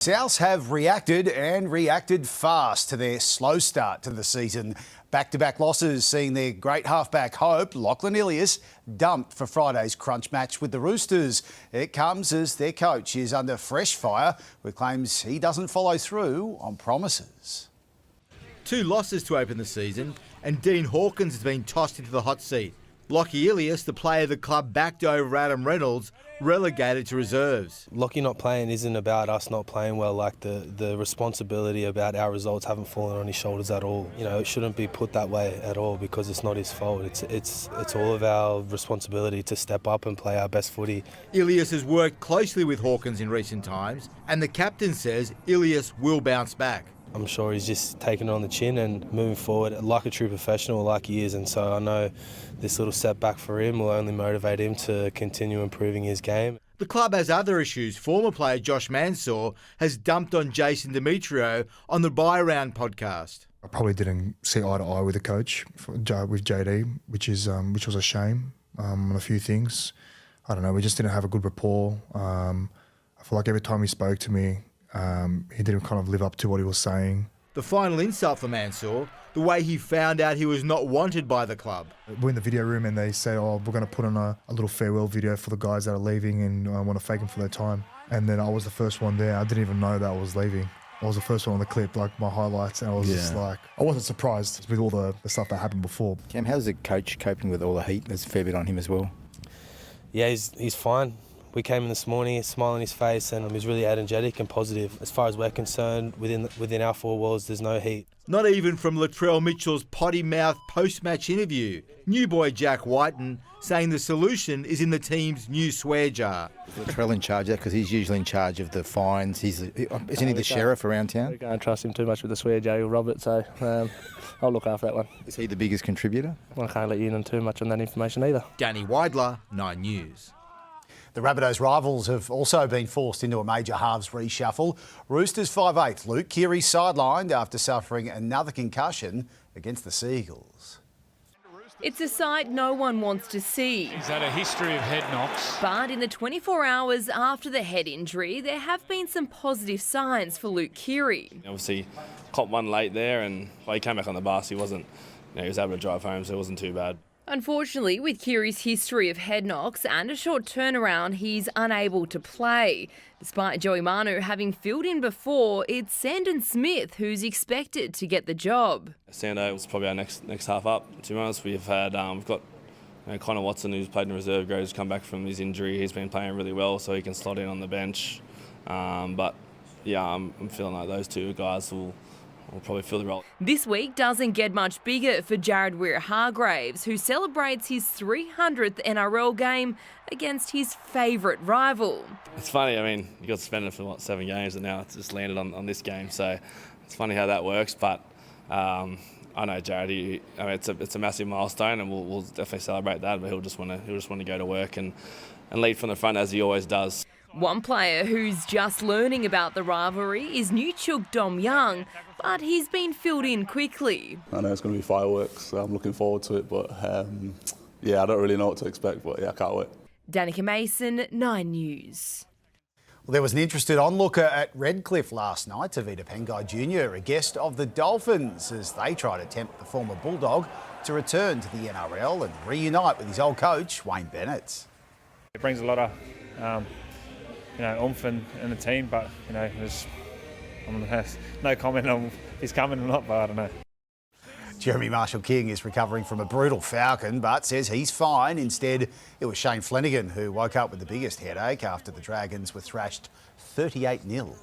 Souths have reacted and reacted fast to their slow start to the season. Back-to-back losses seeing their great halfback hope, Lachlan Ilias, dumped for Friday's crunch match with the Roosters. It comes as their coach is under fresh fire with claims he doesn't follow through on promises. 2 losses to open the season and Dean Hawkins has been tossed into the hot seat. Lachie Ilias, the player the club backed over Adam Reynolds, relegated to reserves. Lachie not playing isn't about us not playing well. Like the responsibility about our results haven't fallen on his shoulders at all. You know, it shouldn't be put that way at all because it's not his fault. It's all of our responsibility to step up and play our best footy. Ilias has worked closely with Hawkins in recent times and the captain says Ilias will bounce back. I'm sure he's just taking it on the chin and moving forward like a true professional like he is, and so I know this little setback for him will only motivate him to continue improving his game. The club has other issues. Former player Josh Mansour has dumped on Jason Demetrio on the Buy Round podcast. I probably didn't see eye to eye with the coach, with JD, which was a shame on a few things. I don't know, we just didn't have a good rapport. I feel like every time he spoke to me, he didn't kind of live up to what he was saying. The final insult for Mansour, the way he found out he was not wanted by the club. We're in the video room and they say, oh, we're going to put on a little farewell video for the guys that are leaving and I want to thank them for their time. And then I was the first one there. I didn't even know that I was leaving. I was the first one on the clip, like my highlights, and I was just like, I wasn't surprised with all the stuff that happened before. Cam, how's the coach coping with all the heat? There's a fair bit on him as well. Yeah, he's fine. We came in this morning, a smile on his face, and he's really energetic and positive. As far as we're concerned, within our 4 walls, there's no heat. Not even from Latrell Mitchell's potty-mouth post-match interview. New boy Jack Whiten saying the solution is in the team's new swear jar. Is Latrell in charge of that? Because he's usually in charge of the fines. Isn't he the sheriff around town? We can't trust him too much with the swear jar, he'll rob it, so I'll look after that one. Is he the biggest contributor? I can't let you in on too much on that information either. Danny Weidler, 9 News. The Rabbitohs rivals have also been forced into a major halves reshuffle. Roosters 5'8", Luke Keary sidelined after suffering another concussion against the Seagulls. It's a sight no one wants to see. He's had a history of head knocks. But in the 24 hours after the head injury, there have been some positive signs for Luke Keary. Obviously, caught one late there and he came back on the bus. He was able to drive home, so it wasn't too bad. Unfortunately, with Keary's history of head knocks and a short turnaround, he's unable to play. Despite Joey Manu having filled in before, it's Sandon Smith who's expected to get the job. Sando was probably our next half up. To be honest, we've got Connor Watson, who's played in reserve grade, who's come back from his injury. He's been playing really well, so he can slot in on the bench. But yeah, I'm feeling like those 2 guys will probably fill the role. This week doesn't get much bigger for Jared Weir-Hargraves, who celebrates his 300th NRL game against his favourite rival. It's funny, I mean, you got suspended for 7 games and now it's just landed on this game, so it's funny how that works, but I know Jared, it's a massive milestone and we'll definitely celebrate that, but he'll just want to go to work and lead from the front as he always does. One player who's just learning about the rivalry is new chook Dom Young, but he's been filled in quickly. I know it's going to be fireworks, so I'm looking forward to it, but yeah, I don't really know what to expect, but yeah, I can't wait. Danica Mason, 9 News. Well, there was an interested onlooker at Redcliffe last night. Tavita Pengai Jr., a guest of the Dolphins, as they try to tempt the former Bulldog to return to the NRL and reunite with his old coach, Wayne Bennett. It brings a lot of oomph in the team, but there's no comment on if he's coming or not, but I don't know. Jeremy Marshall-King is recovering from a brutal falcon, but says he's fine. Instead, it was Shane Flanagan who woke up with the biggest headache after the Dragons were thrashed 38-0.